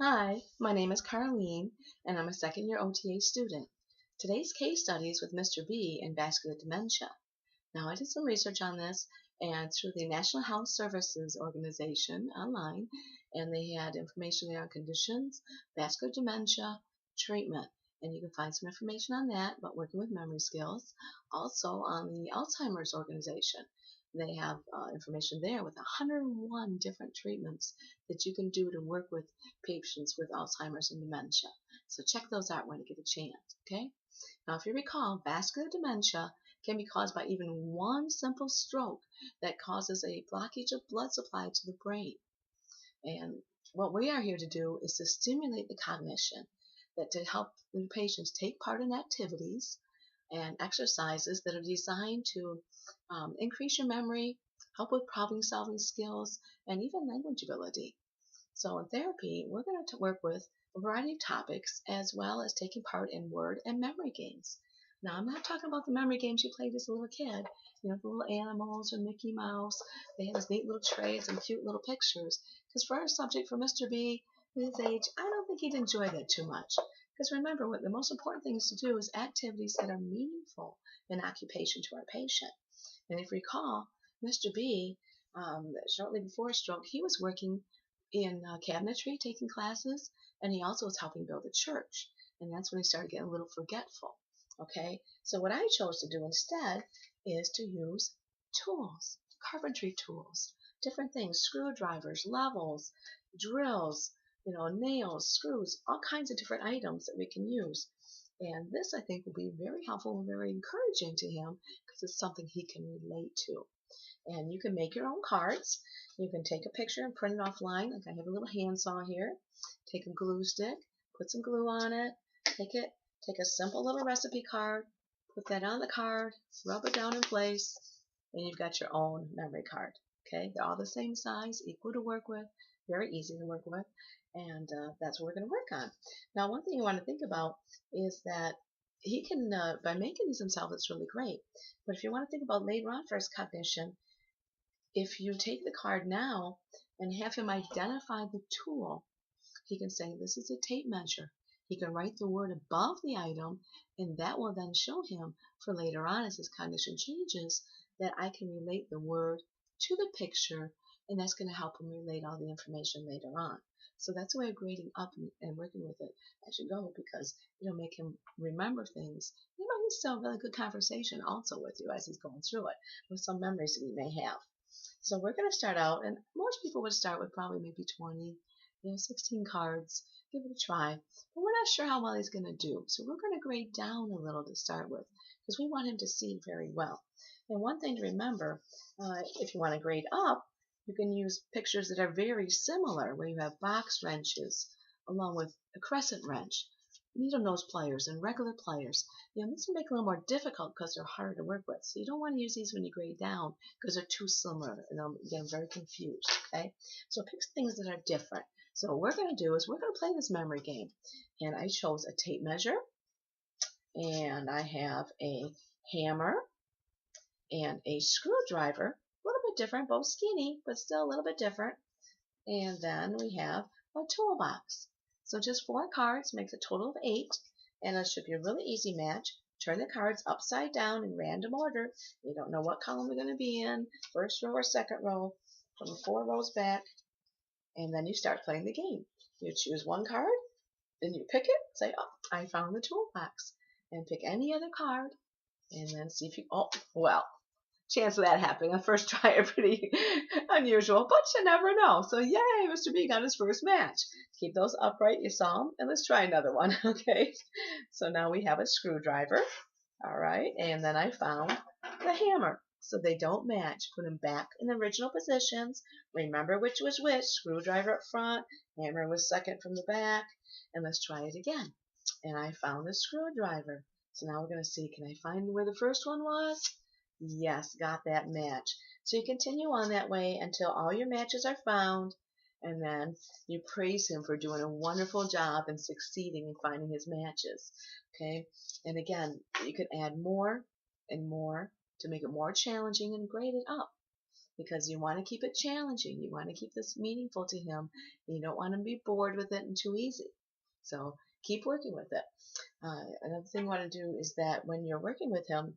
Hi, my name is Carlene, and I'm a second-year OTA student. Today's case study is with Mr. B in vascular dementia. Now, I did some research on this, and through the National Health Services Organization online, and they had information there on conditions, vascular dementia, treatment. And you can find some information on that about working with memory skills. Also on the Alzheimer's organization. They have information there with 101 different treatments that you can do to work with patients with Alzheimer's and dementia. So check those out when you get a chance, okay? Now, if you recall, vascular dementia can be caused by even one simple stroke that causes a blockage of blood supply to the brain. And what we are here to do is to stimulate the cognition, that to help the patients take part in activities and exercises that are designed to increase your memory, help with problem-solving skills, and even language ability. So in therapy, we're going to work with a variety of topics as well as taking part in word and memory games. Now, I'm not talking about the memory games you played as a little kid, the little animals or Mickey Mouse. They have this neat little trays and cute little pictures. Because for our subject, for Mr. B, at his age, I don't think he'd enjoy that too much. Because remember, what the most important thing is to do is activities that are meaningful in occupation to our patient. And if you recall, Mr. B, shortly before stroke, he was working in cabinetry, taking classes, and he also was helping build a church. And that's when he started getting a little forgetful. Okay, so what I chose to do instead is to use tools, carpentry tools, different things, screwdrivers, levels, drills, nails, screws, all kinds of different items that we can use. And this, I think, will be very helpful and very encouraging to him because it's something he can relate to. And you can make your own cards. You can take a picture and print it offline. Like I have a little handsaw here. Take a glue stick, put some glue on it, take a simple little recipe card, put that on the card, rub it down in place, and you've got your own memory card. Okay, they're all the same size, equal to work with, very easy to work with, and that's what we're going to work on. Now, one thing you want to think about is that he can, by making these himself, it's really great. But if you want to think about later on for his cognition, if you take the card now and have him identify the tool, he can say, this is a tape measure. He can write the word above the item, and that will then show him for later on as his cognition changes that I can relate the word to the picture, and that's going to help him relate all the information later on. So that's the way of grading up and working with it as you go, because it'll make him remember things. He might still have a really good conversation also with you as he's going through it, with some memories that he may have. So we're going to start out, and most people would start with probably maybe 20, 16 cards. Give it a try. But we're not sure how well he's going to do. So we're going to grade down a little to start with because we want him to see very well. And one thing to remember, if you want to grade up, you can use pictures that are very similar where you have box wrenches along with a crescent wrench, needle nose pliers, and regular pliers. This will make it a little more difficult because they're harder to work with. So you don't want to use these when you grade down because they're too similar and they'll get very confused. Okay, so pick things that are different. So what we're going to do is we're going to play this memory game. And I chose a tape measure, and I have a hammer and a screwdriver, a little bit different, both skinny, but still a little bit different. And then we have a toolbox. So just 4 cards makes a total of 8, and it should be a really easy match. Turn the cards upside down in random order. You don't know what column they're going to be in, first row or second row, from 4 rows back, and then you start playing the game. You choose one card, then you pick it, say, oh, I found the toolbox, and pick any other card, and then see if you, oh, well, chance of that happening on first try are pretty unusual, but you never know. So yay, Mr. B got his first match. Keep those upright, you saw them, and let's try another one, okay? So now we have a screwdriver, all right, and then I found the hammer. So they don't match. Put them back in the original positions. Remember which was which. Screwdriver up front, hammer was second from the back, and let's try it again. And I found the screwdriver. So now we're going to see, can I find where the first one was? Yes, got that match. So you continue on that way until all your matches are found, and then you praise him for doing a wonderful job and succeeding in finding his matches. Okay, and again, you can add more and more to make it more challenging and grade it up. because you want to keep it challenging. You want to keep this meaningful to him. And you don't want him to be bored with it and too easy. So keep working with it. Another thing you want to do is that when you're working with him,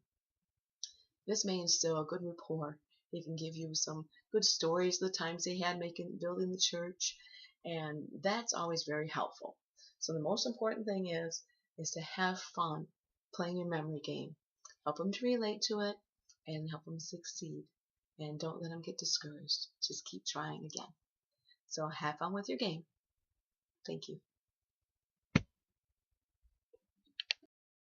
this may instill a good rapport. He can give you some good stories of the times they had building the church, and that's always very helpful. So the most important thing is to have fun playing your memory game. Help him to relate to it and help him succeed. And don't let him get discouraged. Just keep trying again. So have fun with your game. Thank you.